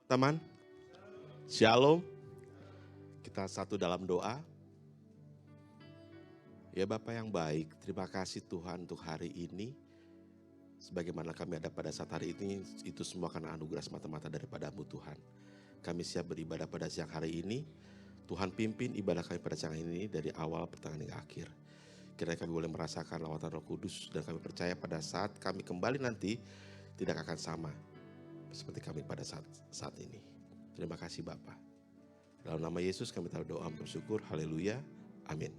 teman? Shalom. Kita satu dalam doa. Ya Bapa yang baik, terima kasih Tuhan untuk hari ini. Sebagaimana kami ada pada saat hari ini, itu semua karena anugerah semata-mata daripada-Mu Tuhan. Kami siap beribadah pada siang hari ini. Tuhan pimpin ibadah kami pada siang ini dari awal pertengahan hingga akhir. Kiranya kami boleh merasakan lawatan Roh Kudus dan kami percaya pada saat kami kembali nanti tidak akan sama seperti kami pada saat ini. Terima kasih Bapa. Dalam nama Yesus kami taruh doa bersyukur. Haleluya. Amin.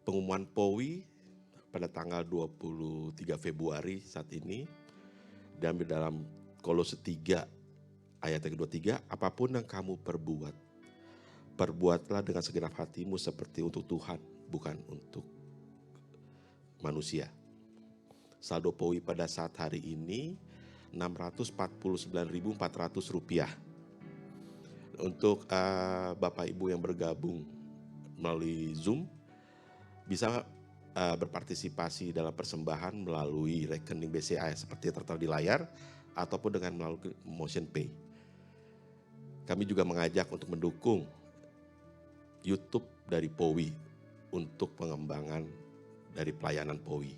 Pengumuman POWI pada tanggal 23 Februari saat ini diambil dalam Kolose 3 ayat yang ke-23, apapun yang kamu perbuat, perbuatlah dengan segenap hatimu seperti untuk Tuhan, bukan untuk manusia. Saldo POWI pada saat hari ini Rp649.400. Untuk Bapak Ibu yang bergabung melalui Zoom, bisa berpartisipasi dalam persembahan melalui rekening BCA seperti yang tertera di layar ataupun dengan melalui Motion Pay. Kami juga mengajak untuk mendukung YouTube dari POWI untuk pengembangan dari pelayanan POWI.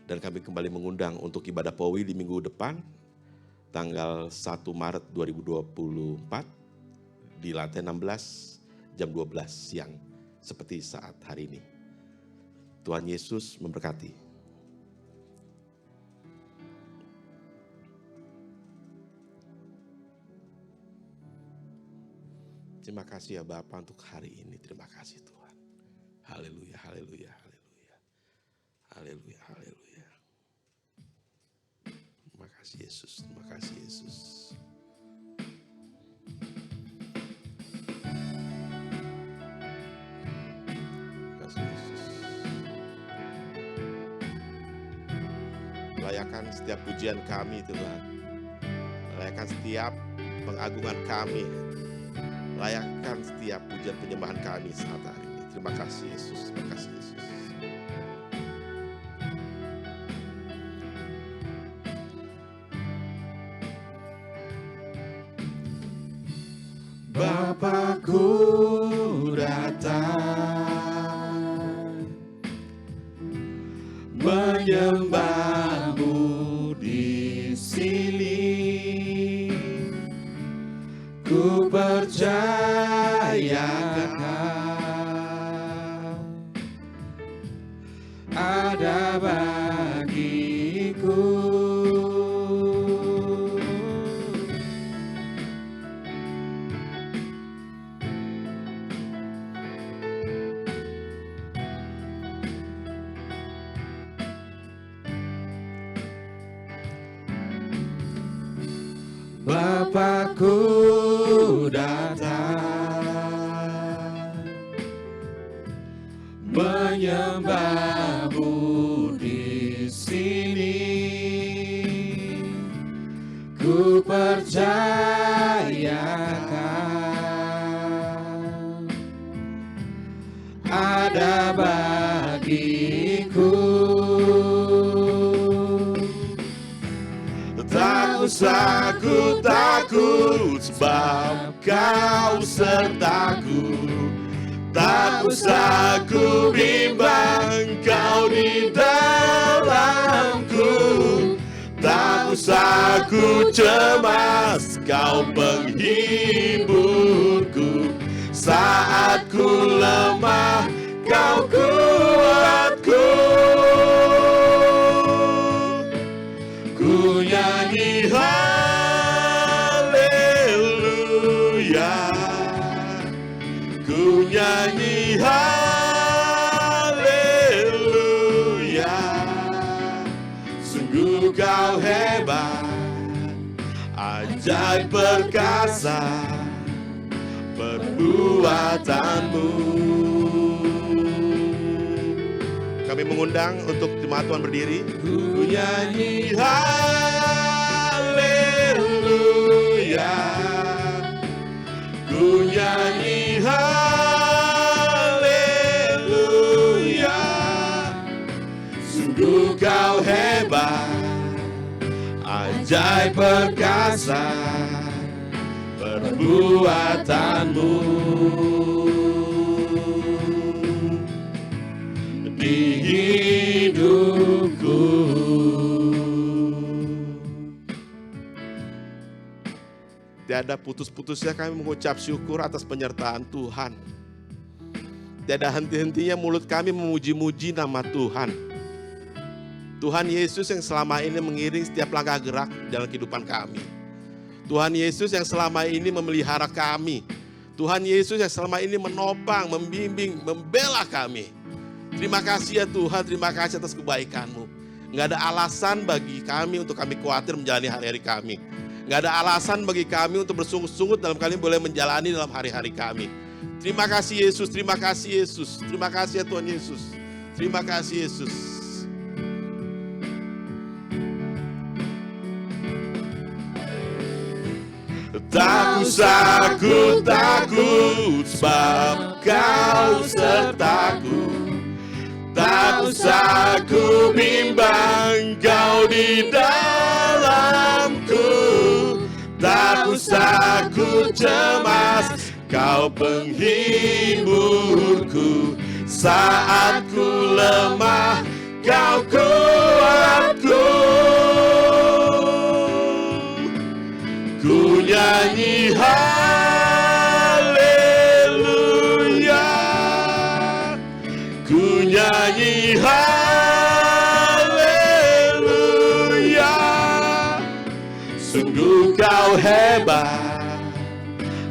Dan kami kembali mengundang untuk ibadah POWI di minggu depan, tanggal 1 Maret 2024 di lantai 16 jam 12 siang seperti saat hari ini. Tuhan Yesus memberkati. Terima kasih ya Bapa untuk hari ini. Terima kasih Tuhan. Haleluya, haleluya, haleluya. Haleluya, haleluya. Terima kasih Yesus, terima kasih Yesus. Layakan setiap pujian kami Tuhan. Layakan setiap pengagungan kami. Layakan setiap pujian penyembahan kami saat hari ini. Terima kasih Yesus. Terima kasih Yesus. Bapakku datang menyembahmu di sini, ku percaya ada bagiku. Bapakku datang menyembahmu di sini, ku percayakan ada bagiku. Tak usah ku takut sebab kau sertaku. Tak usah ku bimbang kau di dalamku. Tak usah ku cemas kau penghiburku. Saat ku lemah kau kuatku. Ku nyanyi haleluya, ku nyanyi haleluya. Sungguh kau hebat, ajaib perkasa perbuatanmu. Kami mengundang untuk jemaat Tuhan berdiri. Ku nyanyi haleluya, ku nyanyi haleluya. Sungguh kau hebat, ajaib perkasa perbuatanmu di hidupku. Tiada putus-putusnya kami mengucap syukur atas penyertaan Tuhan. Tiada henti-hentinya mulut kami memuji-muji nama Tuhan. Tuhan Yesus yang selama ini mengiring setiap langkah gerak dalam kehidupan kami. Tuhan Yesus yang selama ini memelihara kami. Tuhan Yesus yang selama ini menopang, membimbing, membela kami. Terima kasih ya Tuhan, terima kasih atas kebaikan-Mu. Nggak ada alasan bagi kami untuk kami khawatir menjalani hari-hari kami. Nggak ada alasan bagi kami untuk bersungut-sungut dalam kami boleh menjalani dalam hari-hari kami. Terima kasih Yesus, terima kasih Yesus. Terima kasih ya Tuhan Yesus. Terima kasih Yesus. Tak usah ku takut sebab kau sertaku. Tak usah ku bimbang kau di dalamku. Tak usah ku cemas kau penghiburku. Saat ku lemah kau kuatku. Ku nyanyi haleluya, ku nyanyi haleluya. Sungguh kau hebat,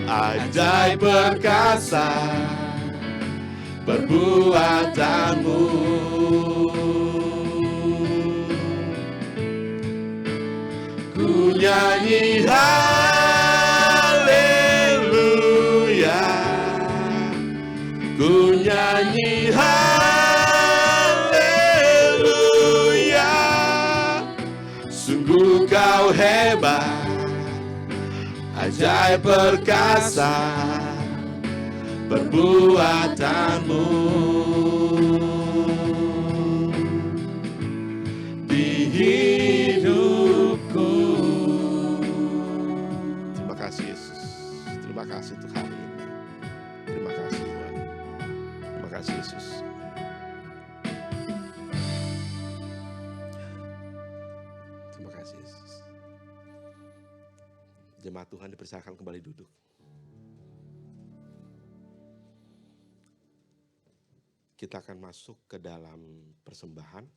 ajaib perkasa perbuatanmu. Ku nyanyi haleluya, ku nyanyi haleluya. Sungguh kau hebat, ajaib perkasa perbuatanmu di hidupku. Terima kasih Yesus, terima kasih untuk hari ini. Terima kasih Tuhan, terima kasih Yesus. Terima kasih Yesus. Jemaat Tuhan dipersilakan kembali duduk. Kita akan masuk ke dalam persembahan,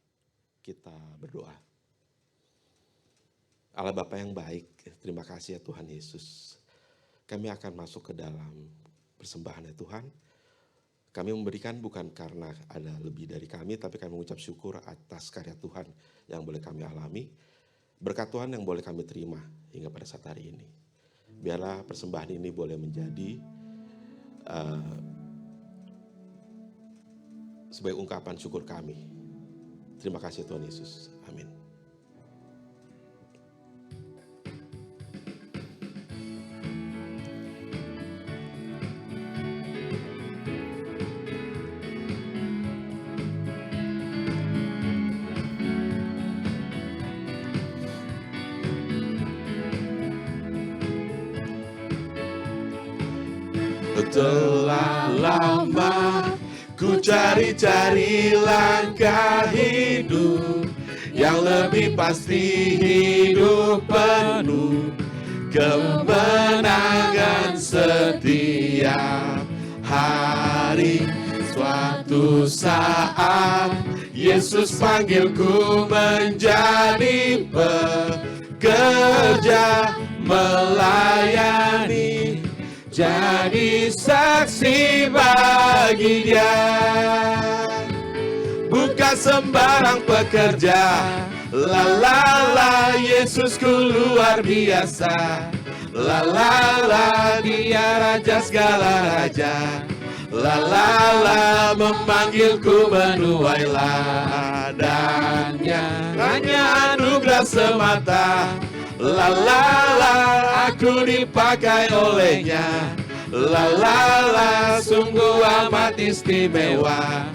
kita berdoa. Allah Bapa yang baik, terima kasih ya Tuhan Yesus. Kami akan masuk ke dalam persembahan ya Tuhan. Kami memberikan bukan karena ada lebih dari kami, tapi kami mengucap syukur atas karya Tuhan yang boleh kami alami. Berkat Tuhan yang boleh kami terima hingga pada saat hari ini. Biarlah persembahan ini boleh menjadi sebagai ungkapan syukur kami. Terima kasih Tuhan Yesus. Amin. Telah lama ku cari-cari langkah hidup yang lebih pasti, hidup penuh kemenangan setiap hari. Suatu saat Yesus panggilku menjadi pekerja melayani, jadi saksi bagi Dia. Bukan sembarang pekerja, la la la, Yesusku luar biasa. La la la, Dia raja segala raja. La la la, memanggilku menuai ladangnya, hanya anugerah semata. La la la, aku dipakai olehnya. La la la, sungguh amat istimewa.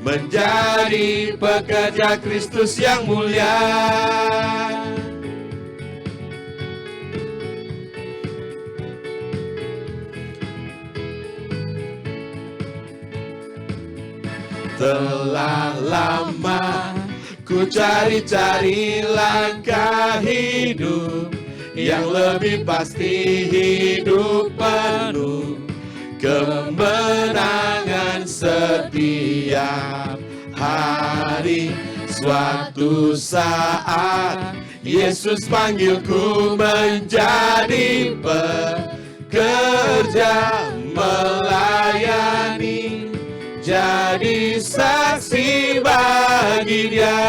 menjadi pekerja Kristus yang mulia. Telah lama ku cari-cari langkah hidup yang lebih pasti, hidup penuh kemenangan setiap hari. Suatu saat Yesus panggilku menjadi pekerja melayani, jadi saksi bagi Dia.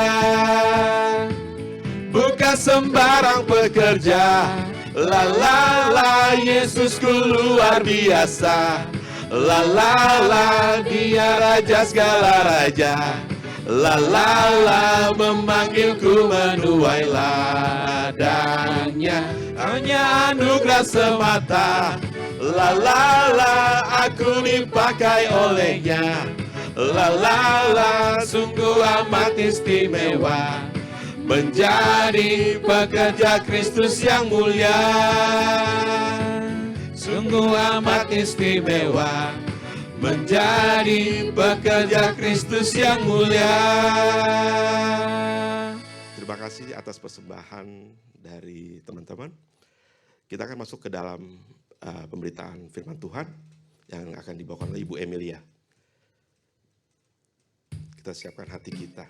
Bukan sembarang pekerja, la la la, Yesusku luar biasa. La la la, Dia raja segala raja. La la la, memanggilku menuai ladangnya, hanya anugerah semata. La la la, aku dipakai olehnya. La la la, sungguh amat istimewa, menjadi pekerja Kristus yang mulia. Sungguh amat istimewa, menjadi pekerja Kristus yang mulia. Terima kasih atas persembahan dari teman-teman. Kita akan masuk ke dalam pemberitaan firman Tuhan yang akan dibawakan oleh Ibu Emilia. Kita siapkan hati kita.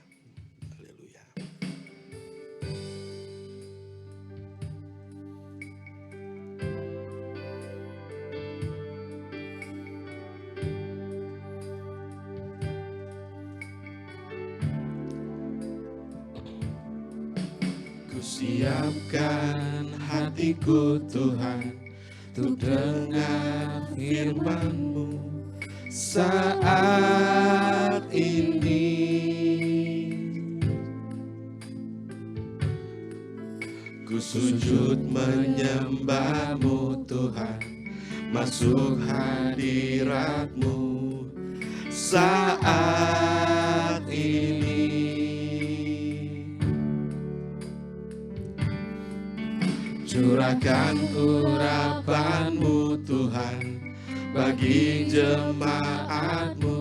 Haleluya. Ku siapkan hatiku Tuhan, untuk dengar firman-Mu saat ini. Ku sujud menyembah-Mu Tuhan, masuk hadirat-Mu saat ini. Curahkan urapan-Mu Tuhan bagi jemaat-Mu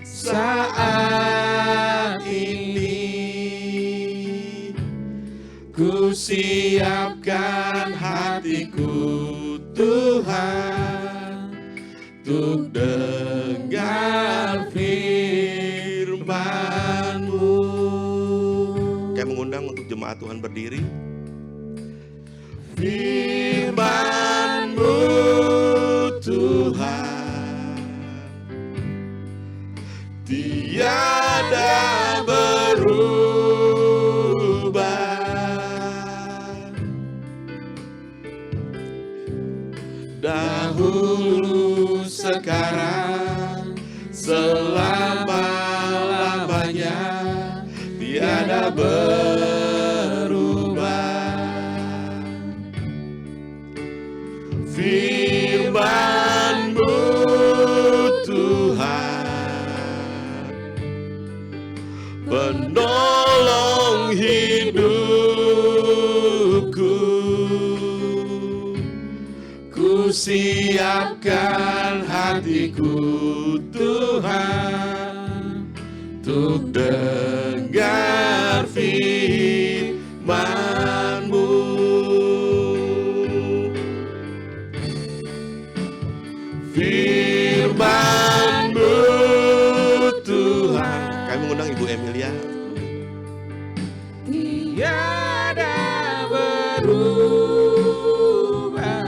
saat ini. Ku siapkan hatiku Tuhan, untuk dengar firman-Mu. Kami mengundang untuk jemaat Tuhan berdiri. Firman-Mu Tuhan tiada berubah, dahulu sekarang selama-lamanya tiada berubah. Firman-Mu Tuhan, penolong hidupku. Ku siapkan hatiku Tuhan, untuk dengar firman-Mu. Firman-Mu Tuhan. Kami mengundang Ibu Emilia. Tiada berubah,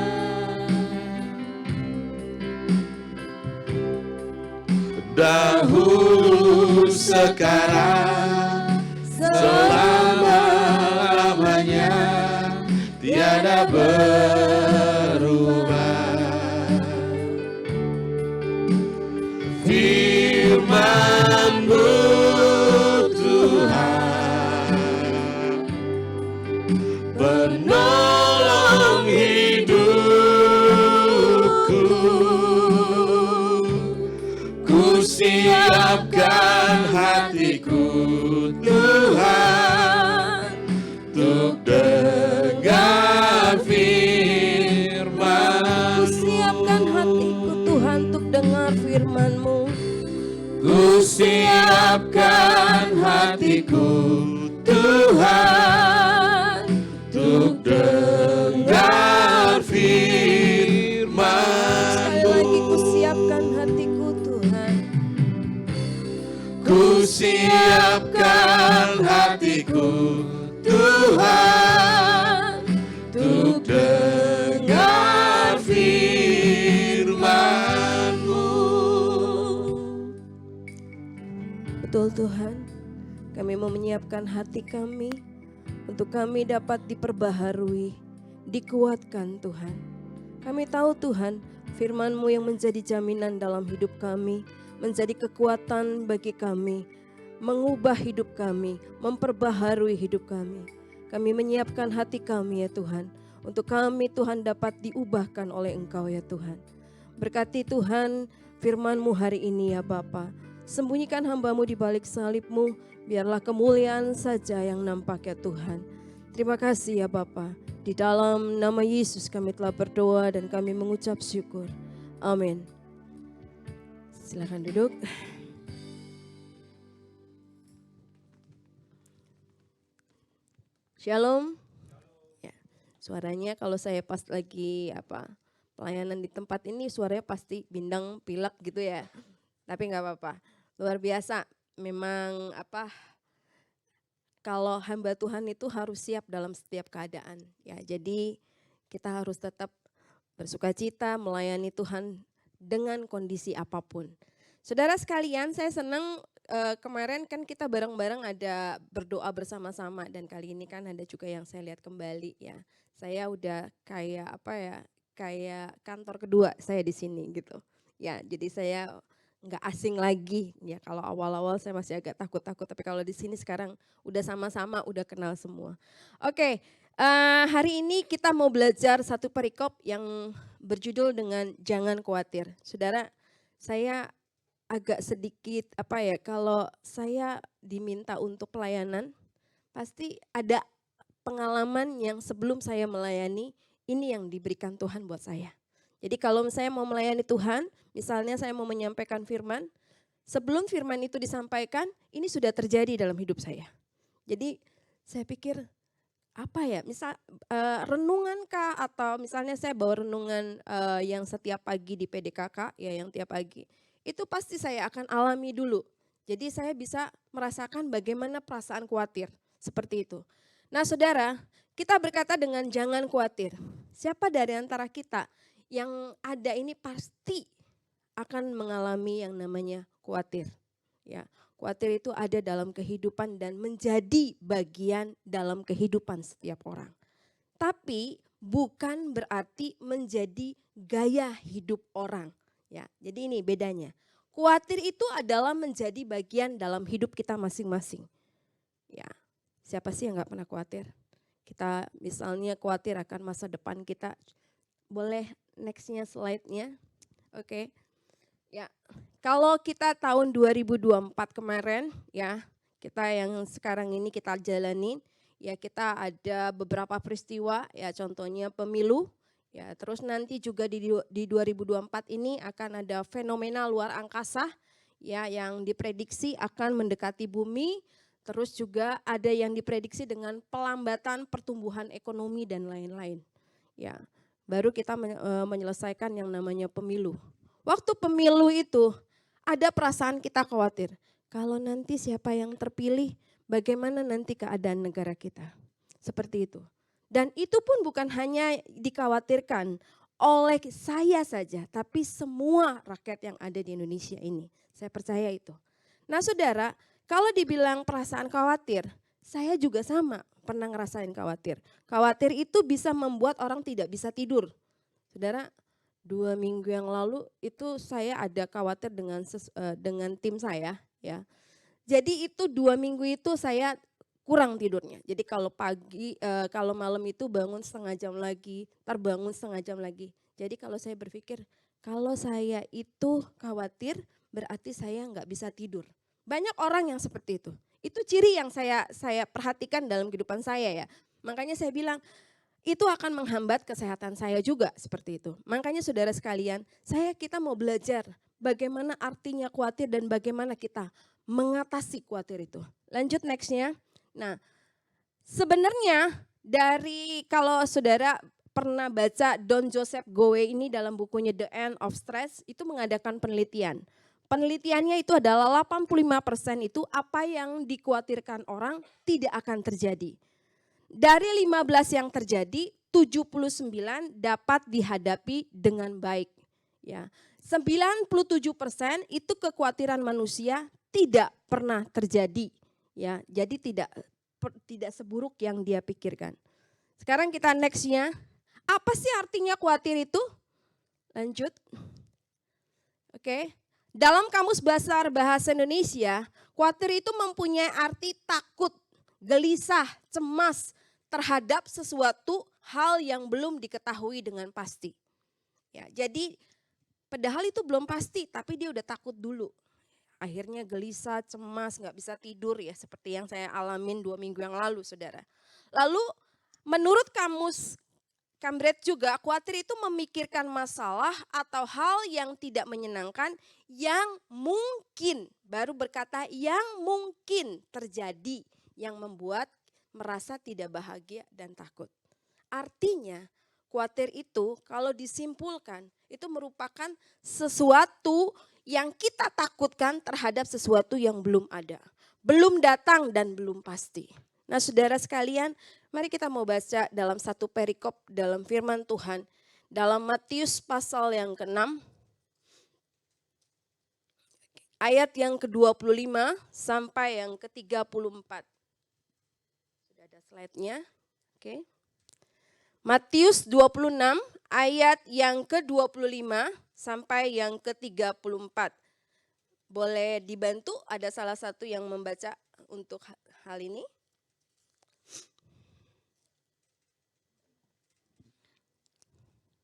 dahulu sekarang selama-lamanya tiada berubah. Firman-Mu Tuhan, penolong hidupku. Ku siapkan Tuhan, untuk dengar firman. Ku siapkan hatiku Tuhan untuk dengar firman-Mu. Ku siapkan hatiku Tuhan, untuk dengar firman. Sekali lagi ku siapkan hatiku Tuhan. Ku siapkan hatiku Tuhan, untuk dengar firman-Mu. Betul Tuhan, kami mau menyiapkan hati kami untuk kami dapat diperbaharui, dikuatkan Tuhan. Kami tahu Tuhan, firman-Mu yang menjadi jaminan dalam hidup kami, menjadi kekuatan bagi kami, mengubah hidup kami, memperbaharui hidup kami. Kami menyiapkan hati kami ya Tuhan, untuk kami Tuhan dapat diubahkan oleh Engkau ya Tuhan. Berkati Tuhan firman-Mu hari ini ya Bapa. Sembunyikan hamba-Mu di balik salib-Mu, biarlah kemuliaan saja yang nampak ya Tuhan. Terima kasih ya Bapa. Di dalam nama Yesus kami telah berdoa dan kami mengucap syukur. Amin. Silakan duduk. Shalom. Ya, suaranya kalau saya pas lagi pelayanan di tempat ini suaranya pasti bindang pilek gitu ya. Tapi nggak apa-apa. Luar biasa. Memang kalau hamba Tuhan itu harus siap dalam setiap keadaan. Ya, jadi kita harus tetap bersukacita melayani Tuhan dengan kondisi apapun. Saudara sekalian, saya senang kemarin kan kita bareng-bareng ada berdoa bersama-sama dan kali ini kan ada juga yang saya lihat kembali ya. Saya udah kayak kantor kedua saya di sini gitu. Ya, jadi saya nggak asing lagi ya. Kalau awal-awal saya masih agak takut-takut, tapi kalau di sini sekarang udah sama-sama, udah kenal semua. Oke, hari ini kita mau belajar satu perikop yang berjudul dengan jangan khawatir. Saudara, saya agak sedikit kalau saya diminta untuk pelayanan, pasti ada pengalaman yang sebelum saya melayani, ini yang diberikan Tuhan buat saya. Jadi kalau saya mau melayani Tuhan, misalnya saya mau menyampaikan firman, sebelum firman itu disampaikan, ini sudah terjadi dalam hidup saya. Jadi saya pikir misal renungankah atau misalnya saya bawa renungan yang setiap pagi di PDKK ya yang tiap pagi. Itu pasti saya akan alami dulu. Jadi saya bisa merasakan bagaimana perasaan khawatir seperti itu. Nah saudara, kita berkata dengan jangan khawatir. Siapa dari antara kita yang ada ini pasti akan mengalami yang namanya khawatir. Ya, khawatir itu ada dalam kehidupan dan menjadi bagian dalam kehidupan setiap orang. Tapi bukan berarti menjadi gaya hidup orang. Ya, jadi ini bedanya. Khawatir itu adalah menjadi bagian dalam hidup kita masing-masing. Ya, siapa sih yang nggak pernah khawatir? Kita misalnya khawatir akan masa depan kita. Boleh nextnya slide-nya, oke. Ya, kalau kita tahun 2024 kemarin ya, kita yang sekarang ini kita jalanin, ya kita ada beberapa peristiwa ya contohnya pemilu, ya terus nanti juga di 2024 ini akan ada fenomena luar angkasa ya yang diprediksi akan mendekati bumi, terus juga ada yang diprediksi dengan pelambatan pertumbuhan ekonomi dan lain-lain. Ya. Baru kita menyelesaikan yang namanya pemilu. Waktu pemilu itu ada perasaan kita khawatir. Kalau nanti siapa yang terpilih, bagaimana nanti keadaan negara kita? Seperti itu. Dan itu pun bukan hanya dikhawatirkan oleh saya saja, tapi semua rakyat yang ada di Indonesia ini. Saya percaya itu. Nah saudara, kalau dibilang perasaan khawatir, saya juga sama. Pernah ngerasain khawatir. Khawatir itu bisa membuat orang tidak bisa tidur. Saudara, 2 minggu yang lalu itu saya ada khawatir dengan tim saya ya. Jadi itu 2 minggu itu saya kurang tidurnya. Jadi kalau kalau malam itu bangun setengah jam lagi, terbangun setengah jam lagi. Jadi kalau saya berpikir, kalau saya itu khawatir berarti saya nggak bisa tidur. Banyak orang yang seperti itu. Itu ciri yang saya perhatikan dalam kehidupan saya ya. Makanya saya bilang itu akan menghambat kesehatan saya juga seperti itu. Makanya saudara sekalian, kita mau belajar bagaimana artinya khawatir dan bagaimana kita mengatasi khawatir itu. Lanjut nextnya. Nah, sebenarnya dari kalau saudara pernah baca Don Joseph Gowe ini dalam bukunya The End of Stress, itu mengadakan penelitian. Penelitiannya itu adalah 85% itu apa yang dikhawatirkan orang tidak akan terjadi. Dari 15 yang terjadi, 79 dapat dihadapi dengan baik. Ya, 97% itu kekhawatiran manusia tidak pernah terjadi. Ya, jadi tidak seburuk yang dia pikirkan. Sekarang kita nextnya, apa sih artinya khawatir itu? Lanjut. Oke. Dalam Kamus Besar Bahasa Indonesia, khawatir itu mempunyai arti takut, gelisah, cemas terhadap sesuatu hal yang belum diketahui dengan pasti. Ya, jadi padahal itu belum pasti, tapi dia udah takut dulu. Akhirnya gelisah, cemas, gak bisa tidur ya, seperti yang saya alamin 2 minggu yang lalu, saudara. Lalu menurut Kamus Cambridge juga, khawatir itu memikirkan masalah atau hal yang tidak menyenangkan yang mungkin, baru berkata yang mungkin terjadi, yang membuat merasa tidak bahagia dan takut. Artinya khawatir itu kalau disimpulkan itu merupakan sesuatu yang kita takutkan terhadap sesuatu yang belum ada, belum datang dan belum pasti. Nah saudara sekalian, mari kita mau baca dalam satu perikop dalam firman Tuhan. Dalam Matius pasal yang ke-6, ayat yang ke-25 sampai yang ke-34. Sudah ada slide-nya, oke. Matius 26 ayat yang ke-25 sampai yang ke-34. Boleh dibantu, ada salah satu yang membaca untuk hal ini?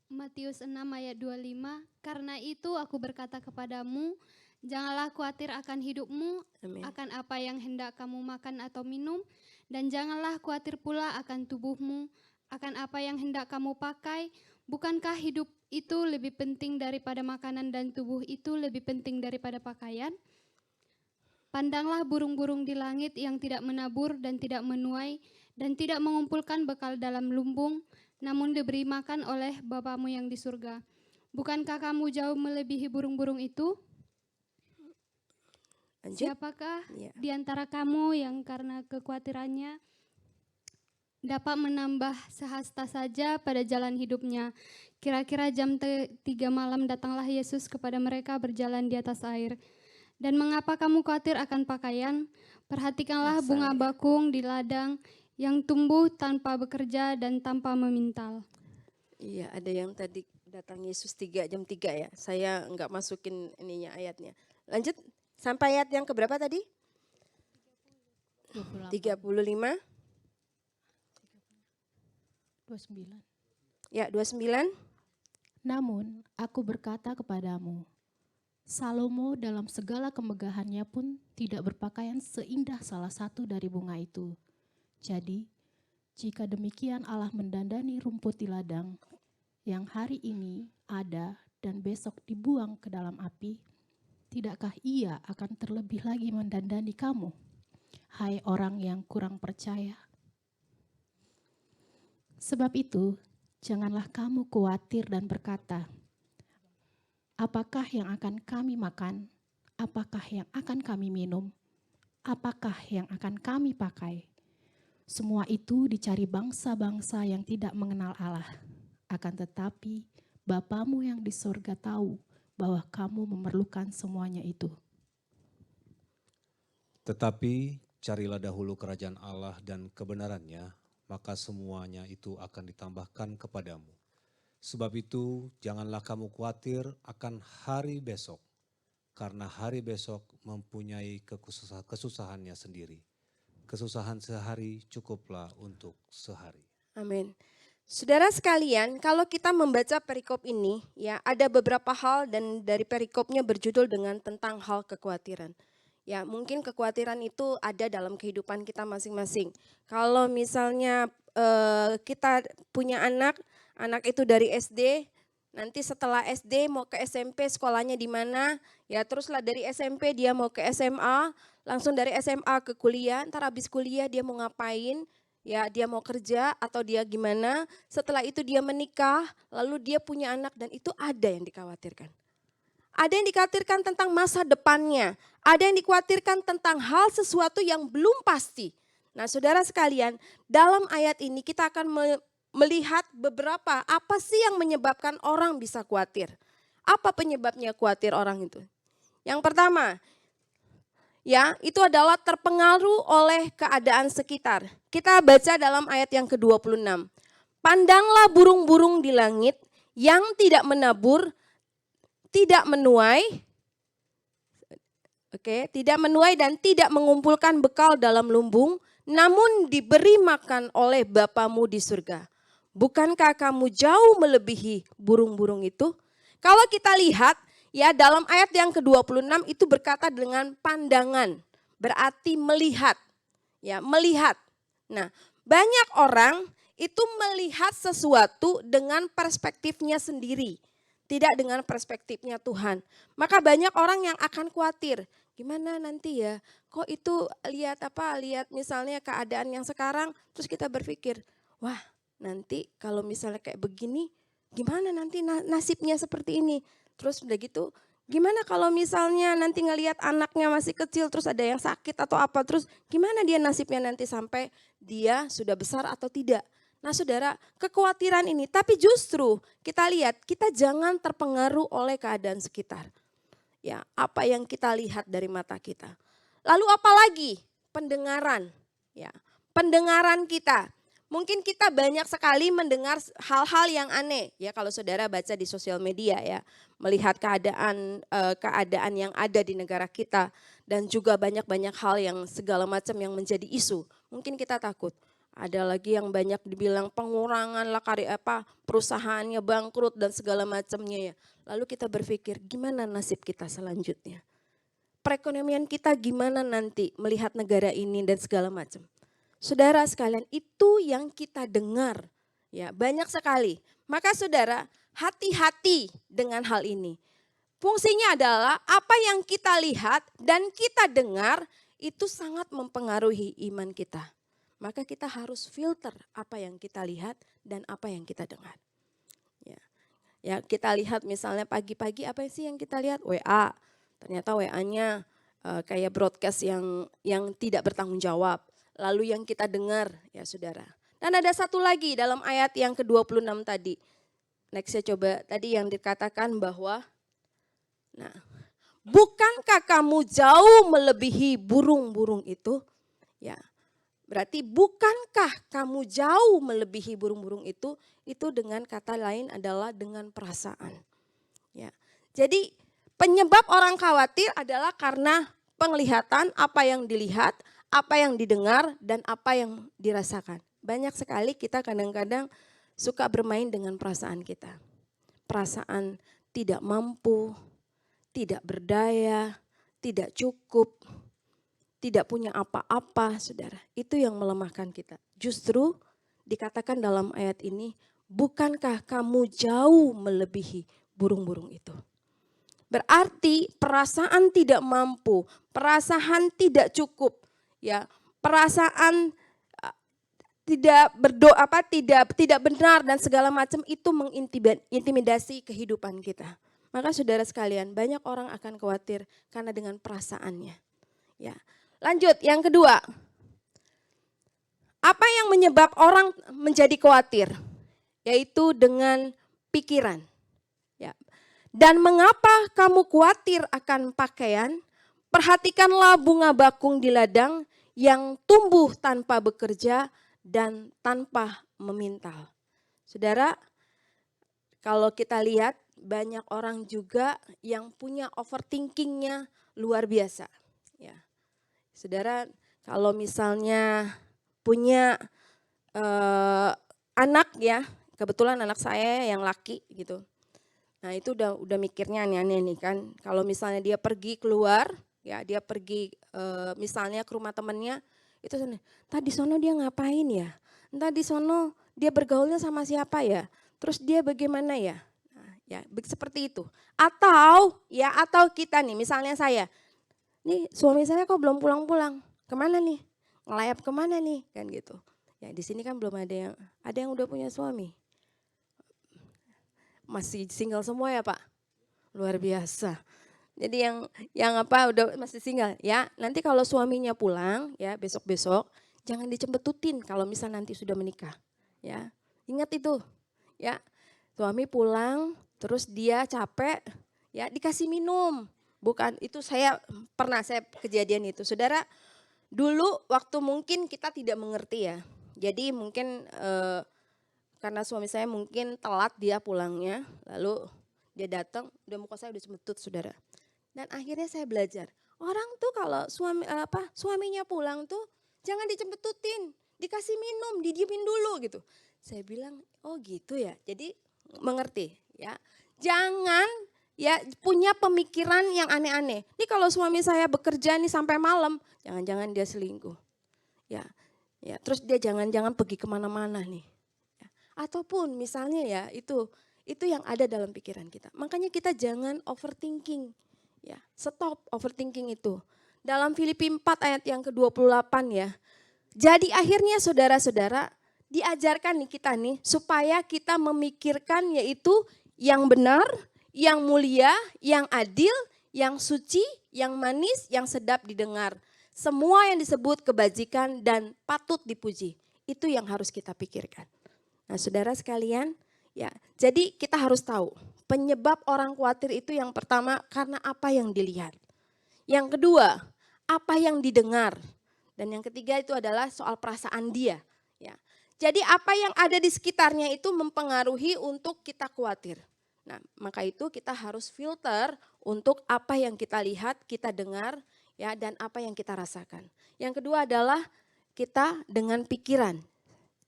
Matius 6 ayat 25, karena itu aku berkata kepadamu, janganlah khawatir akan hidupmu, Amin. akan apa yang hendak kamu makan atau minum, dan janganlah khawatir pula akan tubuhmu, akan apa yang hendak kamu pakai. Bukankah hidup itu lebih penting daripada makanan dan tubuh itu lebih penting daripada pakaian? Pandanglah burung-burung di langit yang tidak menabur dan tidak menuai dan tidak mengumpulkan bekal dalam lumbung, namun diberi makan oleh Bapamu yang di surga. Bukankah kamu jauh melebihi burung-burung itu? Lanjut. Siapakah Ya. di antara kamu yang karena kekhawatirannya dapat menambah sehasta saja pada jalan hidupnya? Kira-kira jam 3 malam datanglah Yesus kepada mereka berjalan di atas air. Dan mengapa kamu khawatir akan pakaian? Perhatikanlah bunga bakung di ladang yang tumbuh tanpa bekerja dan tanpa memintal. Iya, ada yang tadi datang Yesus 3 jam 3 ya. Saya enggak masukin ininya ayatnya. Lanjut sampai ayat yang keberapa tadi? 35. 29. Ya, 29. Namun aku berkata kepadamu, Salomo dalam segala kemegahannya pun tidak berpakaian seindah salah satu dari bunga itu. Jadi, jika demikian Allah mendandani rumput di ladang, yang hari ini ada dan besok dibuang ke dalam api, tidakkah Ia akan terlebih lagi mendandani kamu, hai orang yang kurang percaya? Sebab itu, janganlah kamu khawatir dan berkata, apakah yang akan kami makan? Apakah yang akan kami minum? Apakah yang akan kami pakai? Semua itu dicari bangsa-bangsa yang tidak mengenal Allah. Akan tetapi, Bapamu yang di sorga tahu bahwa kamu memerlukan semuanya itu. Tetapi carilah dahulu kerajaan Allah dan kebenarannya, maka semuanya itu akan ditambahkan kepadamu. Sebab itu janganlah kamu khawatir akan hari besok, karena hari besok mempunyai kesusahannya sendiri. Kesusahan sehari cukuplah untuk sehari. Amin. Saudara sekalian, kalau kita membaca perikop ini, ya ada beberapa hal dan dari perikopnya berjudul dengan tentang hal kekhawatiran. Ya, mungkin kekhawatiran itu ada dalam kehidupan kita masing-masing. Kalau misalnya kita punya anak itu dari SD, nanti setelah SD mau ke SMP sekolahnya di mana, ya teruslah dari SMP dia mau ke SMA, langsung dari SMA ke kuliah, ntar habis kuliah dia mau ngapain, ya dia mau kerja atau dia gimana, setelah itu dia menikah, lalu dia punya anak dan itu ada yang dikhawatirkan. Ada yang dikhawatirkan tentang masa depannya, ada yang dikhawatirkan tentang hal sesuatu yang belum pasti. Nah saudara sekalian, dalam ayat ini kita akan melihat beberapa apa sih yang menyebabkan orang bisa khawatir. Apa penyebabnya khawatir orang itu? Yang pertama, ya itu adalah terpengaruh oleh keadaan sekitar. Kita baca dalam ayat yang ke-26. Pandanglah burung-burung di langit yang tidak menabur, tidak menuai, tidak menuai dan tidak mengumpulkan bekal dalam lumbung, namun diberi makan oleh Bapamu di surga. Bukankah kamu jauh melebihi burung-burung itu? Kalau kita lihat ya dalam ayat yang ke-26 itu berkata dengan pandangan, berarti melihat. Ya, melihat. Nah, banyak orang itu melihat sesuatu dengan perspektifnya sendiri. Tidak dengan perspektifnya Tuhan. Maka banyak orang yang akan khawatir. Gimana nanti ya, kok itu lihat misalnya keadaan yang sekarang, terus kita berpikir, wah nanti kalau misalnya kayak begini, gimana nanti nasibnya seperti ini. Terus udah gitu, gimana kalau misalnya nanti ngelihat anaknya masih kecil, terus ada yang sakit atau apa, terus gimana dia nasibnya nanti sampai dia sudah besar atau tidak. Nah saudara, kekhawatiran ini, tapi justru kita lihat, kita jangan terpengaruh oleh keadaan sekitar. Ya, apa yang kita lihat dari mata kita. Lalu apalagi? Pendengaran. Ya, pendengaran kita. Mungkin kita banyak sekali mendengar hal-hal yang aneh. Ya, kalau saudara baca di sosial media ya, melihat keadaan yang ada di negara kita dan juga banyak-banyak hal yang segala macam yang menjadi isu. Mungkin kita takut. Ada lagi yang banyak dibilang pengurangan lah perusahaannya bangkrut dan segala macamnya ya. Lalu kita berpikir gimana nasib kita selanjutnya. Perekonomian kita gimana nanti melihat negara ini dan segala macam. Saudara sekalian itu yang kita dengar ya banyak sekali. Maka saudara hati-hati dengan hal ini. Fungsinya adalah apa yang kita lihat dan kita dengar itu sangat mempengaruhi iman kita. Maka kita harus filter apa yang kita lihat dan apa yang kita dengar. Ya kita lihat misalnya pagi-pagi apa sih yang kita lihat? WA, ternyata WA-nya kayak broadcast yang tidak bertanggung jawab. Lalu yang kita dengar ya saudara. Dan ada satu lagi dalam ayat yang ke-26 tadi. Next saya coba tadi yang dikatakan bahwa, nah bukankah kamu jauh melebihi burung-burung itu? Ya. Berarti bukankah kamu jauh melebihi burung-burung itu dengan kata lain adalah dengan perasaan. Ya. Jadi penyebab orang khawatir adalah karena penglihatan, apa yang dilihat, apa yang didengar, dan apa yang dirasakan. Banyak sekali kita kadang-kadang suka bermain dengan perasaan kita. Perasaan tidak mampu, tidak berdaya, tidak cukup, tidak punya apa-apa, saudara. Itu yang melemahkan kita. Justru dikatakan dalam ayat ini, bukankah kamu jauh melebihi burung-burung itu? Berarti perasaan tidak mampu, perasaan tidak cukup, ya, perasaan tidak benar dan segala macam itu mengintimidasi kehidupan kita. Maka saudara sekalian, banyak orang akan khawatir karena dengan perasaannya. Ya. Lanjut, yang kedua. Apa yang menyebab orang menjadi khawatir? Yaitu dengan pikiran. Ya. Dan mengapa kamu khawatir akan pakaian? Perhatikanlah bunga bakung di ladang yang tumbuh tanpa bekerja dan tanpa memintal. Saudara, kalau kita lihat banyak orang juga yang punya overthinkingnya luar biasa. Ya. Saudara, kalau misalnya punya anak ya, kebetulan anak saya yang laki gitu. Nah itu udah mikirnya aneh-aneh nih kan. Kalau misalnya dia pergi keluar ya dia pergi misalnya ke rumah temennya, itu tadi sono dia ngapain ya? Entah di sono dia bergaulnya sama siapa ya? Terus dia bagaimana ya? Nah, ya seperti itu. Atau kita nih, misalnya saya, nih suami saya kok belum pulang-pulang, kemana nih? Ngelayap kemana nih? Kan gitu. Ya di sini kan belum ada yang udah punya suami. Masih single semua ya Pak? Luar biasa. Jadi yang udah masih single ya. Nanti kalau suaminya pulang ya besok-besok jangan dicembetutin kalau misal nanti sudah menikah. Ya. Ingat itu. Ya. Suami pulang terus dia capek ya dikasih minum. Bukan itu saya kejadian itu. Saudara, dulu waktu mungkin kita tidak mengerti ya. Jadi mungkin karena suami saya mungkin telat dia pulangnya, lalu dia datang, udah muka saya udah cembetut saudara. Dan akhirnya saya belajar, orang tuh kalau suaminya pulang tuh jangan dicembetutin, dikasih minum, didiemin dulu gitu. Saya bilang, oh gitu ya, jadi mengerti ya. Jangan ya punya pemikiran yang aneh-aneh. Ini kalau suami saya bekerja nih sampai malam, jangan-jangan dia selingkuh. Ya, terus dia jangan-jangan pergi kemana-mana nih. Ataupun misalnya ya itu yang ada dalam pikiran kita. Makanya kita jangan overthinking. Ya, stop overthinking itu. Dalam Filipi 4 ayat yang ke-28 ya. Jadi akhirnya saudara-saudara diajarkan nih kita nih supaya kita memikirkan yaitu yang benar, yang mulia, yang adil, yang suci, yang manis, yang sedap didengar. Semua yang disebut kebajikan dan patut dipuji. Itu yang harus kita pikirkan. Nah saudara sekalian, ya jadi kita harus tahu penyebab orang khawatir itu yang pertama karena apa yang dilihat. Yang kedua, apa yang didengar. Dan yang ketiga itu adalah soal perasaan dia. Ya. Jadi apa yang ada di sekitarnya itu mempengaruhi untuk kita khawatir. Nah maka itu kita harus filter untuk apa yang kita lihat, kita dengar ya dan apa yang kita rasakan. Yang kedua adalah kita dengan pikiran,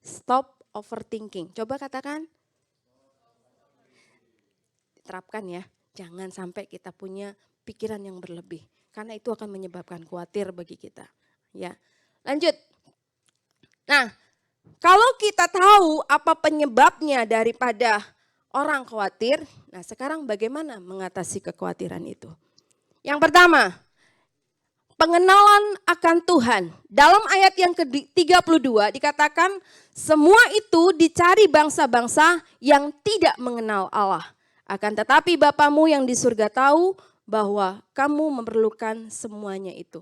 stop overthinking. Coba katakan. Terapkan ya. Jangan sampai kita punya pikiran yang berlebih. Karena itu akan menyebabkan khawatir bagi kita. Ya. Lanjut. Nah, kalau kita tahu apa penyebabnya daripada orang khawatir, nah sekarang bagaimana mengatasi kekhawatiran itu? Yang pertama, pengenalan akan Tuhan. Dalam ayat yang ke-32 dikatakan semua itu dicari bangsa-bangsa yang tidak mengenal Allah. Akan tetapi Bapamu yang di surga tahu bahwa kamu memerlukan semuanya itu.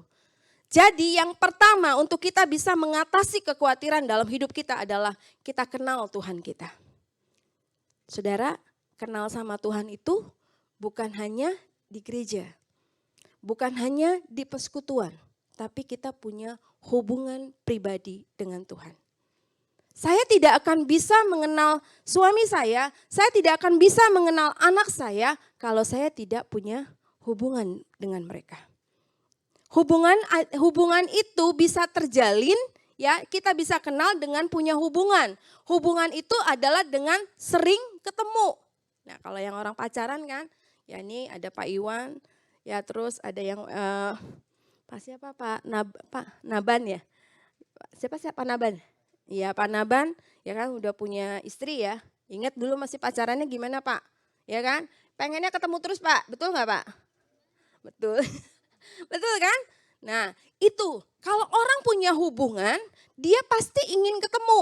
Jadi yang pertama untuk kita bisa mengatasi kekhawatiran dalam hidup kita adalah kita kenal Tuhan kita. Saudara, kenal sama Tuhan itu bukan hanya di gereja. Bukan hanya di persekutuan, tapi kita punya hubungan pribadi dengan Tuhan. Saya tidak akan bisa mengenal suami saya tidak akan bisa mengenal anak saya kalau saya tidak punya hubungan dengan mereka. Hubungan itu bisa terjalin ya, kita bisa kenal dengan punya hubungan. Hubungan itu adalah dengan sering ketemu. Nah, kalau yang orang pacaran kan, ya ini ada Pak Iwan, ya terus ada yang Pak Naban ya. Siapa Naban? Iya Pak Naban, ya kan udah punya istri ya. Ingat dulu masih pacarannya gimana Pak? Ya kan? Pengennya ketemu terus Pak, betul nggak Pak? Betul. Betul kan? Nah itu kalau orang punya hubungan, dia pasti ingin ketemu.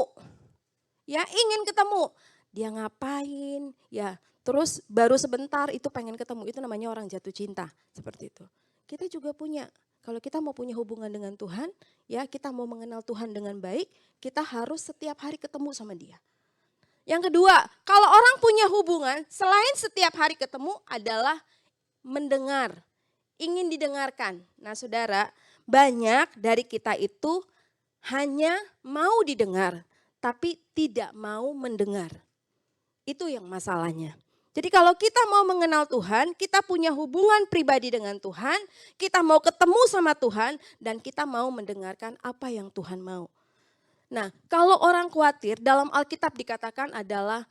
Ya ingin ketemu. Dia ngapain? Ya terus baru sebentar itu pengen ketemu. Itu namanya orang jatuh cinta. Seperti itu. Kita juga punya. Kalau kita mau punya hubungan dengan Tuhan, ya kita mau mengenal Tuhan dengan baik, kita harus setiap hari ketemu sama Dia. Yang kedua, kalau orang punya hubungan, selain setiap hari ketemu adalah mendengar, ingin didengarkan. Nah saudara, banyak dari kita itu hanya mau didengar, tapi tidak mau mendengar. Itu yang masalahnya. Jadi kalau kita mau mengenal Tuhan, kita punya hubungan pribadi dengan Tuhan, kita mau ketemu sama Tuhan, dan kita mau mendengarkan apa yang Tuhan mau. Nah kalau orang khawatir dalam Alkitab dikatakan adalah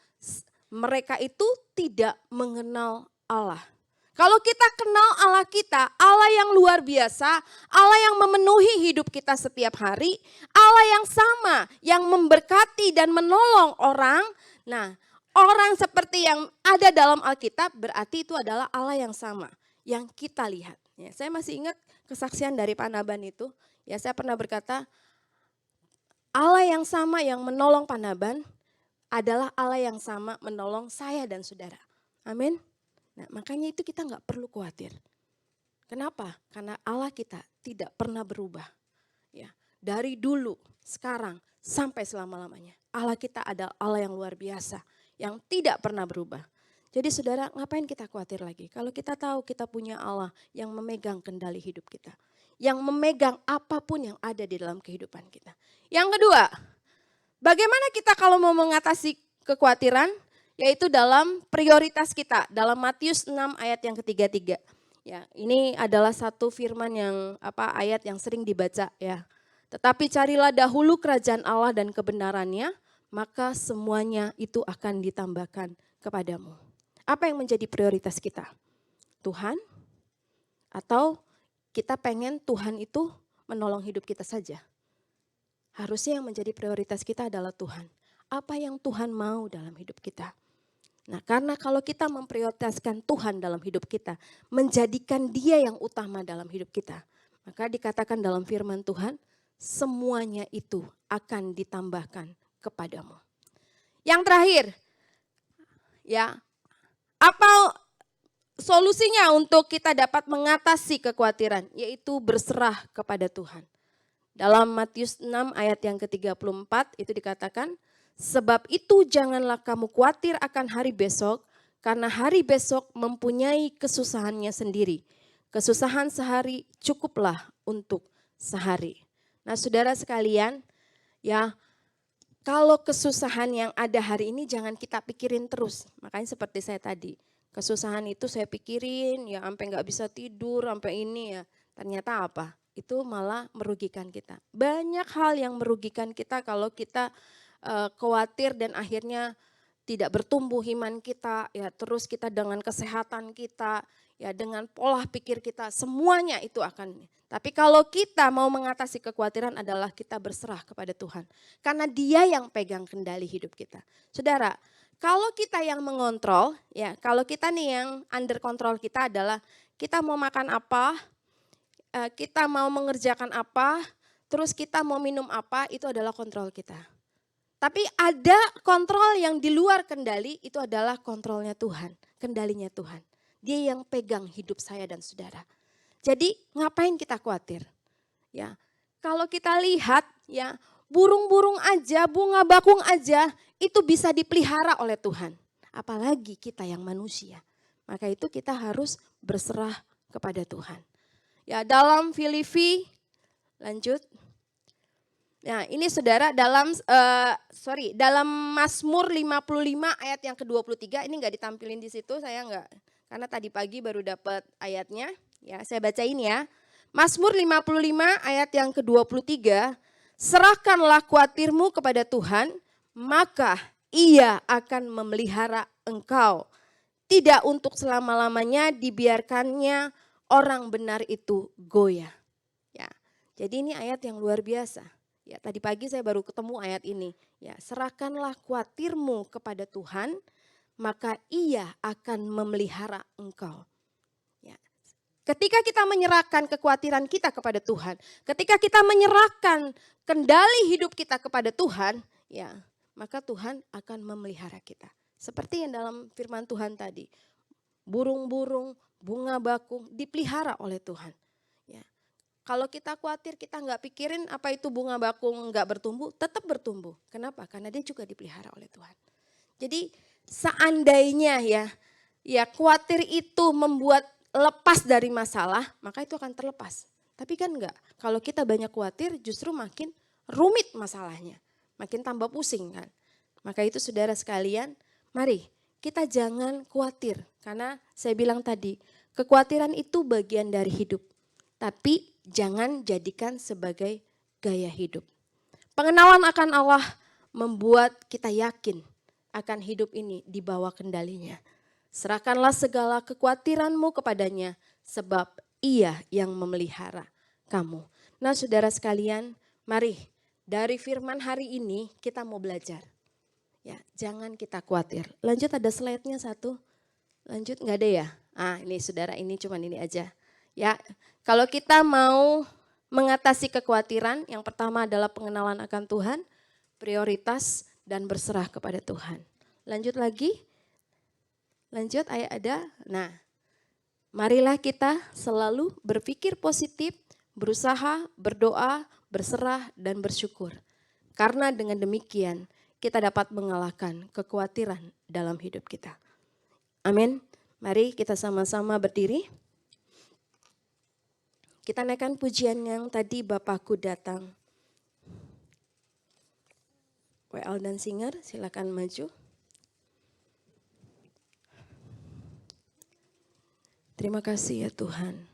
mereka itu tidak mengenal Allah. Kalau kita kenal Allah kita, Allah yang luar biasa, Allah yang memenuhi hidup kita setiap hari, Allah yang sama, yang memberkati dan menolong orang. Nah, orang seperti yang ada dalam Alkitab berarti itu adalah Allah yang sama, yang kita lihat. Ya, saya masih ingat kesaksian dari Pak Naban itu. Ya, saya pernah berkata, Allah yang sama yang menolong Pak Naban adalah Allah yang sama menolong saya dan saudara. Amin. Nah, makanya itu kita nggak perlu khawatir. Kenapa? Karena Allah kita tidak pernah berubah. Ya, dari dulu, sekarang, sampai selama-lamanya. Allah kita adalah Allah yang luar biasa, yang tidak pernah berubah. Jadi saudara, ngapain kita khawatir lagi? Kalau kita tahu kita punya Allah yang memegang kendali hidup kita. Yang memegang apapun yang ada di dalam kehidupan kita. Yang kedua, bagaimana kita kalau mau mengatasi kekhawatiran? Yaitu dalam prioritas kita, dalam Matius 6 ayat yang ketiga-tiga. Ya, ini adalah satu firman yang ayat yang sering dibaca ya. Tetapi carilah dahulu kerajaan Allah dan kebenarannya, maka semuanya itu akan ditambahkan kepadamu. Apa yang menjadi prioritas kita? Tuhan? Atau kita pengen Tuhan itu menolong hidup kita saja? Harusnya yang menjadi prioritas kita adalah Tuhan. Apa yang Tuhan mau dalam hidup kita? Nah, karena kalau kita memprioritaskan Tuhan dalam hidup kita, menjadikan Dia yang utama dalam hidup kita, maka dikatakan dalam firman Tuhan, semuanya itu akan ditambahkan kepadamu. Yang terakhir, ya, apa solusinya untuk kita dapat mengatasi kekhawatiran? Yaitu berserah kepada Tuhan. Dalam Matius 6 ayat yang ke-34 itu dikatakan, sebab itu janganlah kamu khawatir akan hari besok, karena hari besok mempunyai kesusahannya sendiri. Kesusahan sehari cukuplah untuk sehari. Nah, saudara sekalian, ya, kalau kesusahan yang ada hari ini jangan kita pikirin terus. Makanya seperti saya tadi, kesusahan itu saya pikirin, ya sampai nggak bisa tidur, sampai ini ya. Ternyata apa? Itu malah merugikan kita. Banyak hal yang merugikan kita kalau kita khawatir dan akhirnya tidak bertumbuh iman kita, ya terus kita dengan kesehatan kita, ya dengan pola pikir kita, semuanya itu akan. Tapi kalau kita mau mengatasi kekhawatiran adalah kita berserah kepada Tuhan. Karena Dia yang pegang kendali hidup kita. Saudara, kalau kita yang mengontrol, ya kalau kita nih yang under control kita adalah kita mau makan apa, kita mau mengerjakan apa, terus kita mau minum apa, itu adalah kontrol kita. Tapi ada kontrol yang di luar kendali, itu adalah kontrolnya Tuhan, kendalinya Tuhan. Dia yang pegang hidup saya dan saudara. Jadi ngapain kita khawatir? Ya, kalau kita lihat ya burung-burung aja, bunga bakung aja itu bisa dipelihara oleh Tuhan. Apalagi kita yang manusia. Maka itu kita harus berserah kepada Tuhan. Ya, dalam Filipi, lanjut. Nah, ini saudara dalam dalam Mazmur 55 ayat yang ke-23, ini enggak ditampilin di situ, saya enggak, karena tadi pagi baru dapat ayatnya. Ya, saya bacain ya. Mazmur 55 ayat yang ke-23, serahkanlah khawatirmu kepada Tuhan, maka Ia akan memelihara engkau. Tidak untuk selama-lamanya dibiarkannya orang benar itu goyah. Ya, jadi ini ayat yang luar biasa. Ya, tadi pagi saya baru ketemu ayat ini. Ya, serahkanlah khawatirmu kepada Tuhan, maka Ia akan memelihara engkau. Ya. Ketika kita menyerahkan kekhawatiran kita kepada Tuhan, ketika kita menyerahkan kendali hidup kita kepada Tuhan, ya, maka Tuhan akan memelihara kita. Seperti yang dalam firman Tuhan tadi, burung-burung, bunga bakung dipelihara oleh Tuhan. Ya. Kalau kita khawatir, kita nggak pikirin apa itu bunga bakung nggak bertumbuh, tetap bertumbuh. Kenapa? Karena dia juga dipelihara oleh Tuhan. Jadi seandainya ya khawatir itu membuat lepas dari masalah, maka itu akan terlepas. Tapi kan enggak, kalau kita banyak khawatir justru makin rumit masalahnya. Makin tambah pusing kan. Maka itu saudara sekalian, mari kita jangan khawatir. Karena saya bilang tadi, kekhawatiran itu bagian dari hidup. Tapi jangan jadikan sebagai gaya hidup. Pengenalan akan Allah membuat kita yakin akan hidup ini di bawah kendalinya. Serahkanlah segala kekhawatiranmu kepadanya, sebab Ia yang memelihara kamu. Nah, saudara sekalian, mari dari firman hari ini kita mau belajar. Ya, jangan kita khawatir. Lanjut, ada slide-nya satu. Lanjut, nggak ada ya? Ini saudara, ini cuman ini aja. Ya, kalau kita mau mengatasi kekhawatiran, yang pertama adalah pengenalan akan Tuhan, prioritas dan berserah kepada Tuhan. Lanjut lagi. Lanjut, ayat ada. Nah, marilah kita selalu berpikir positif, berusaha, berdoa, berserah, dan bersyukur. Karena dengan demikian kita dapat mengalahkan kekhawatiran dalam hidup kita. Amin. Mari kita sama-sama berdiri. Kita naikkan pujian yang tadi Bapakku datang. WL dan Singer, silakan maju. Terima kasih ya Tuhan.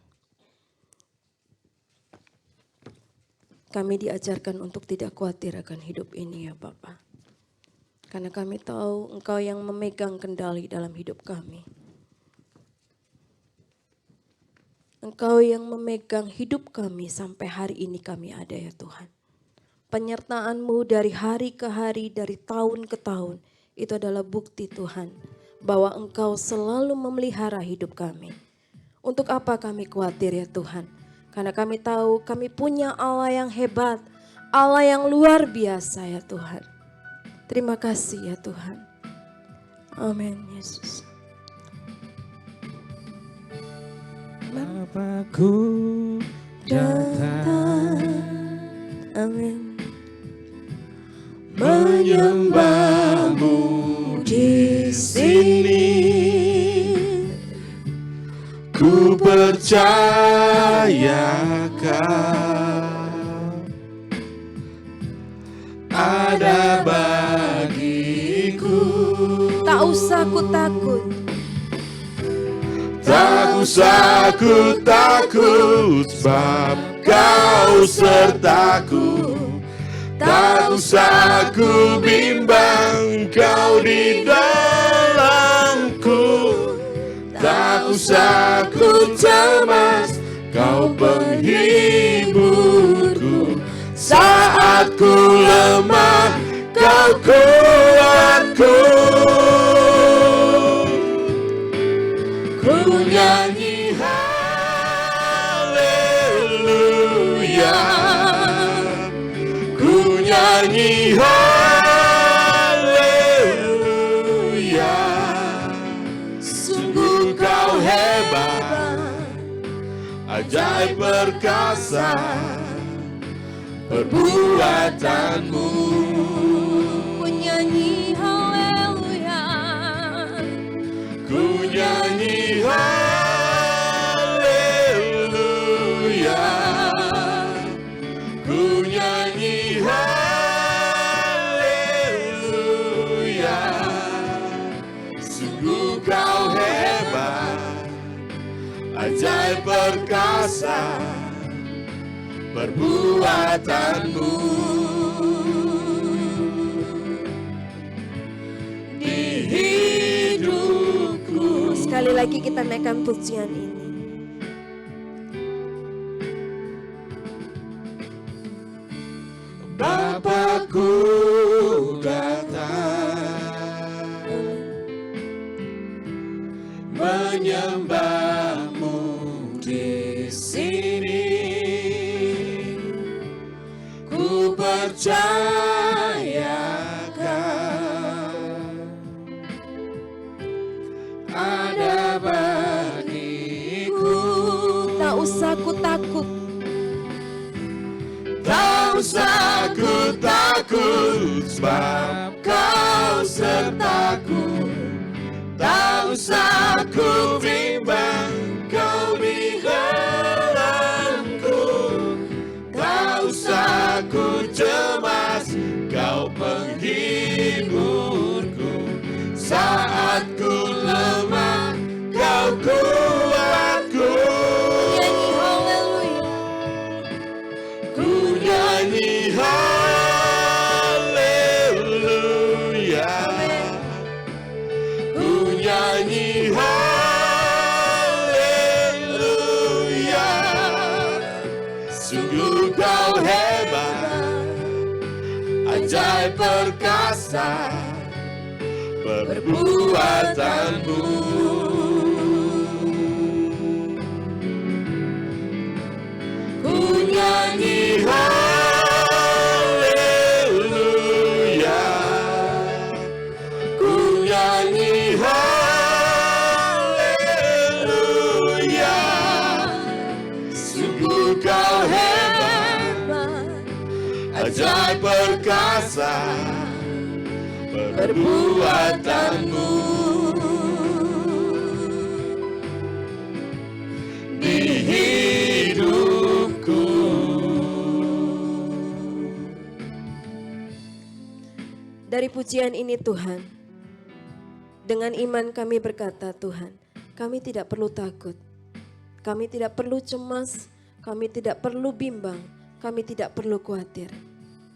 Kami diajarkan untuk tidak khawatir akan hidup ini ya Bapa. Karena kami tahu Engkau yang memegang kendali dalam hidup kami. Engkau yang memegang hidup kami sampai hari ini kami ada ya Tuhan. Penyertaan-Mu dari hari ke hari, dari tahun ke tahun, itu adalah bukti Tuhan bahwa Engkau selalu memelihara hidup kami. Untuk apa kami khawatir ya Tuhan? Karena kami tahu kami punya Allah yang hebat, Allah yang luar biasa ya Tuhan. Terima kasih ya Tuhan. Amin Yesus. Bapakku datang, amin. menyembahmu di sini. Ku percayakan ada bagiku. Tak usah ku takut. Tak usah ku takut, sebab Kau sertaku. Tak usah ku bimbang, Kau di dalamku. Tak usah ku cemas, Kau penghiburku. Saat ku lemah, Kau kuatku. Ku nyanyi haleluya, ku nyanyi haleluya. Sungguh Kau hebat, ajaib perkasa perbuatanmu. Ku nyanyi haleluya. Ku nyanyi haleluya, ku nyanyi haleluya. Sungguh Kau hebat, ajaib perkasa perbuatanmu. Di hidupku. Sekali lagi kita naikkan pujian ini. Bapakku datang, menyembahmu di sini. Ku percayakan ada bagiku. Tak usah ku takut. Tak usah ku takut, sebab Kau sertaku. Tak usah ku bimbang, Kau di dalamku. Tak usah ku cemas, Kau penghiburku. Saat ku lemah, Kau kuatku. Nyanyi haleluya. Ku nyanyi haleluya, ku nyanyi ajaib perkasa perbuatanmu. Ku nyanyi haleluya, ku nyanyi haleluya. Sungguh kau hebat, ajaib perkasa perbuatanmu. Di hidupku. Dari pujian ini Tuhan, dengan iman kami berkata, Tuhan, kami tidak perlu takut, kami tidak perlu cemas, kami tidak perlu bimbang, kami tidak perlu khawatir.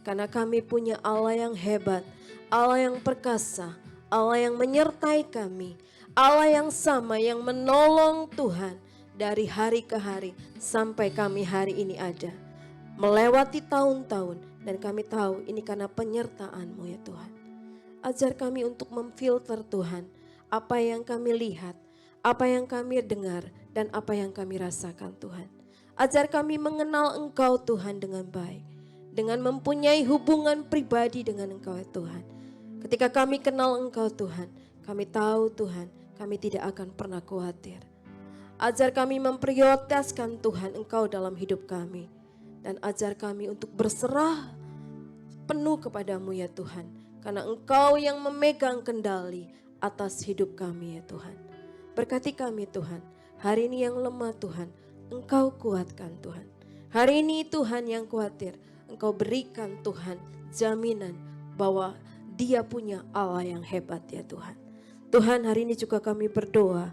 Karena kami punya Allah yang hebat, Allah yang perkasa, Allah yang menyertai kami, Allah yang sama yang menolong Tuhan dari hari ke hari sampai kami hari ini ada. Melewati tahun-tahun dan kami tahu ini karena penyertaan-Mu ya Tuhan. Ajar kami untuk memfilter Tuhan apa yang kami lihat, apa yang kami dengar dan apa yang kami rasakan Tuhan. Ajar kami mengenal Engkau Tuhan dengan baik, dengan mempunyai hubungan pribadi dengan Engkau ya Tuhan. Ketika kami kenal Engkau Tuhan, kami tahu Tuhan, kami tidak akan pernah khawatir. Ajar kami memprioritaskan Tuhan Engkau dalam hidup kami. Dan ajar kami untuk berserah penuh kepadamu ya Tuhan. Karena Engkau yang memegang kendali atas hidup kami ya Tuhan. Berkati kami Tuhan, hari ini yang lemah Tuhan, Engkau kuatkan Tuhan. Hari ini Tuhan yang khawatir, Engkau berikan Tuhan jaminan bahwa Dia punya Allah yang hebat ya Tuhan. Tuhan, hari ini juga kami berdoa,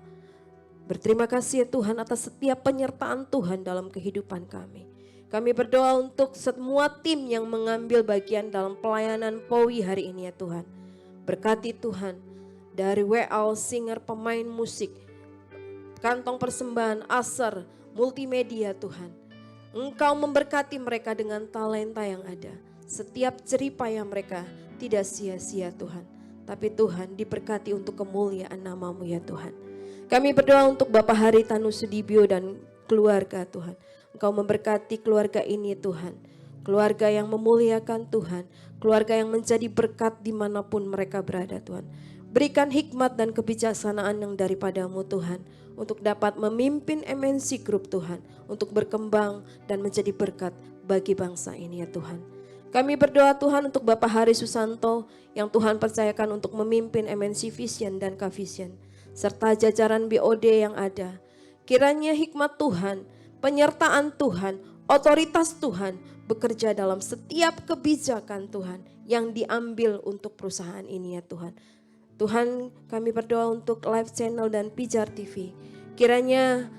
berterima kasih ya Tuhan atas setiap penyertaan Tuhan dalam kehidupan kami. Kami berdoa untuk semua tim yang mengambil bagian dalam pelayanan POWI hari ini ya Tuhan. Berkati Tuhan, dari WL, singer, pemain musik, kantong persembahan, aser, multimedia Tuhan. Engkau memberkati mereka dengan talenta yang ada. Setiap jeripaya mereka tidak sia-sia Tuhan. Tapi Tuhan diberkati untuk kemuliaan nama-Mu ya Tuhan. Kami berdoa untuk Bapak Haritanu Sudibyo dan keluarga Tuhan. Engkau memberkati keluarga ini Tuhan. Keluarga yang memuliakan Tuhan. Keluarga yang menjadi berkat dimanapun mereka berada Tuhan. Berikan hikmat dan kebijaksanaan yang daripada-Mu Tuhan. Untuk dapat memimpin MNC Group Tuhan. Untuk berkembang dan menjadi berkat bagi bangsa ini ya Tuhan. Kami berdoa Tuhan untuk Bapak Hari Susanto yang Tuhan percayakan untuk memimpin MNC Vision dan K-Vision. Serta jajaran BOD yang ada. Kiranya hikmat Tuhan, penyertaan Tuhan, otoritas Tuhan bekerja dalam setiap kebijakan Tuhan yang diambil untuk perusahaan ini ya Tuhan. Tuhan, kami berdoa untuk live channel dan Pijar TV. Kiranya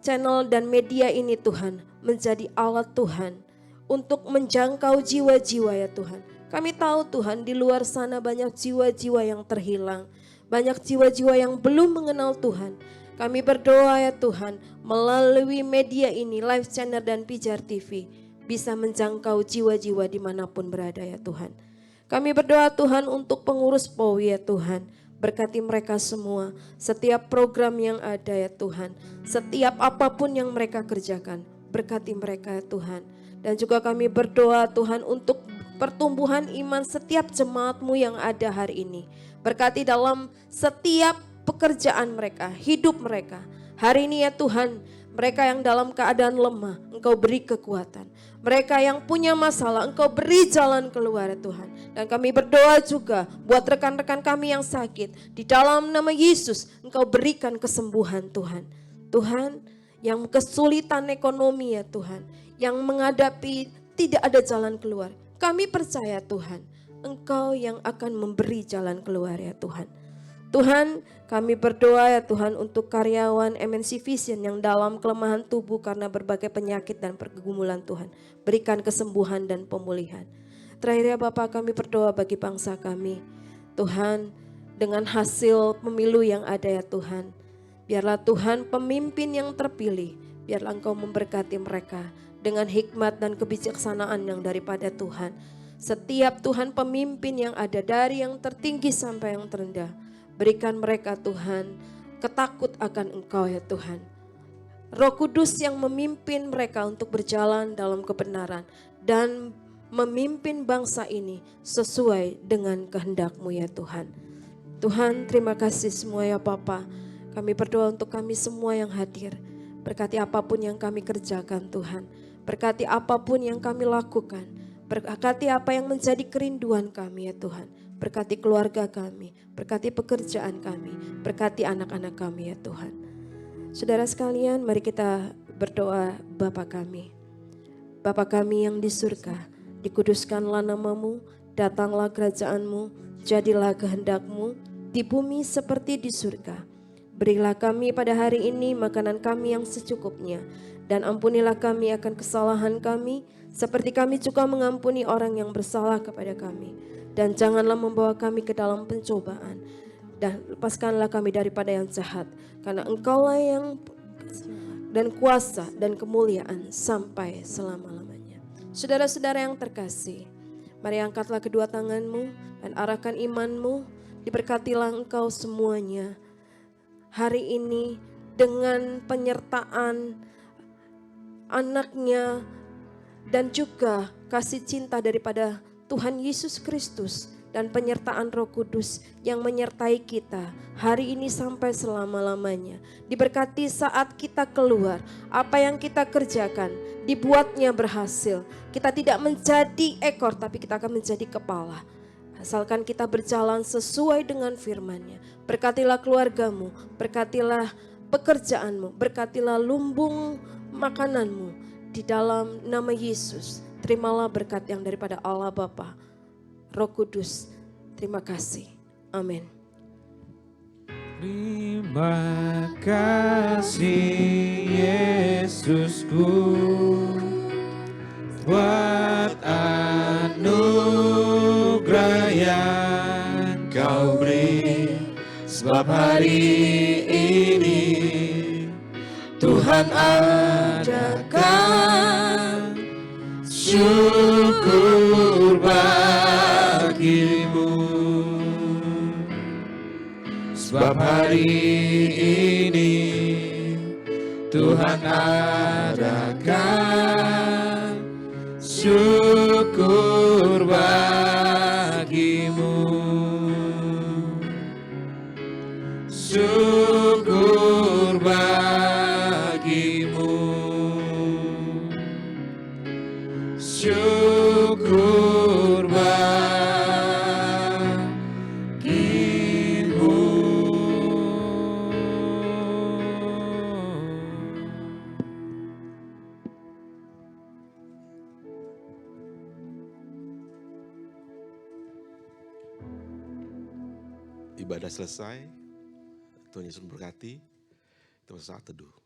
channel dan media ini Tuhan menjadi alat Tuhan untuk menjangkau jiwa-jiwa ya Tuhan. Kami tahu Tuhan di luar sana banyak jiwa-jiwa yang terhilang. Banyak jiwa-jiwa yang belum mengenal Tuhan. Kami berdoa ya Tuhan, melalui media ini, live channel dan Pijar TV, bisa menjangkau jiwa-jiwa dimanapun berada ya Tuhan. Kami berdoa Tuhan untuk pengurus POWI ya Tuhan, berkati mereka semua, setiap program yang ada ya Tuhan, setiap apapun yang mereka kerjakan, berkati mereka ya Tuhan. Dan juga kami berdoa Tuhan untuk pertumbuhan iman setiap jemaat-Mu yang ada hari ini. Berkati dalam setiap pekerjaan mereka, hidup mereka. Hari ini ya Tuhan, mereka yang dalam keadaan lemah, Engkau beri kekuatan. Mereka yang punya masalah, Engkau beri jalan keluar ya Tuhan. Dan kami berdoa juga buat rekan-rekan kami yang sakit. Di dalam nama Yesus, Engkau berikan kesembuhan Tuhan. Tuhan, yang kesulitan ekonomi ya Tuhan, yang menghadapi tidak ada jalan keluar. Kami percaya Tuhan, Engkau yang akan memberi jalan keluar ya Tuhan. Tuhan, kami berdoa ya Tuhan untuk karyawan MNC Vision yang dalam kelemahan tubuh karena berbagai penyakit dan pergumulan Tuhan. Berikan kesembuhan dan pemulihan. Terakhir ya Bapak, kami berdoa bagi bangsa kami. Tuhan, dengan hasil pemilu yang ada ya Tuhan. Biarlah Tuhan pemimpin yang terpilih, biarlah Engkau memberkati mereka dengan hikmat dan kebijaksanaan yang daripada Tuhan. Setiap Tuhan pemimpin yang ada dari yang tertinggi sampai yang terendah. Berikan mereka Tuhan ketakut akan Engkau ya Tuhan. Roh Kudus yang memimpin mereka untuk berjalan dalam kebenaran dan memimpin bangsa ini sesuai dengan kehendak-Mu ya Tuhan. Tuhan, terima kasih semua ya Bapa. Kami berdoa untuk kami semua yang hadir. Berkati apapun yang kami kerjakan Tuhan. Berkati apapun yang kami lakukan. Berkati apa yang menjadi kerinduan kami ya Tuhan. Berkati keluarga kami. Berkati pekerjaan kami. Berkati anak-anak kami ya Tuhan. Saudara sekalian, mari kita berdoa Bapa kami. Bapa kami yang di surga, dikuduskanlah nama-Mu, datanglah kerajaan-Mu, jadilah kehendak-Mu di bumi seperti di surga. Berilah kami pada hari ini makanan kami yang secukupnya, dan ampunilah kami akan kesalahan kami, seperti kami juga mengampuni orang yang bersalah kepada kami. Dan janganlah membawa kami ke dalam pencobaan, dan lepaskanlah kami daripada yang jahat, karena Engkaulah yang dan kuasa dan kemuliaan sampai selama-lamanya. Saudara-saudara yang terkasih, mari angkatlah kedua tanganmu dan arahkan imanmu, diberkatilah engkau semuanya hari ini dengan penyertaan anaknya dan juga kasih cinta daripada Tuhan Yesus Kristus dan penyertaan Roh Kudus yang menyertai kita hari ini sampai selama-lamanya. Diberkati saat kita keluar, apa yang kita kerjakan dibuatnya berhasil. Kita tidak menjadi ekor tapi kita akan menjadi kepala. Asalkan kita berjalan sesuai dengan firman-Nya. Berkatilah keluargamu, berkatilah pekerjaanmu, berkatilah lumbung makananmu. Di dalam nama Yesus, terimalah berkat yang daripada Allah Bapa, Roh Kudus. Terima kasih. Amin. Terima kasih Yesusku buat anugerah yang Kau beri, sebab hari ini Tuhan adakan syukur bagimu. Sebab hari ini Tuhan adakan syukur bagimu. Syukur bagimu. Syukur bagimu. Ibadah selesai. Tuhan Yesus memberkati. Kita saat teduh.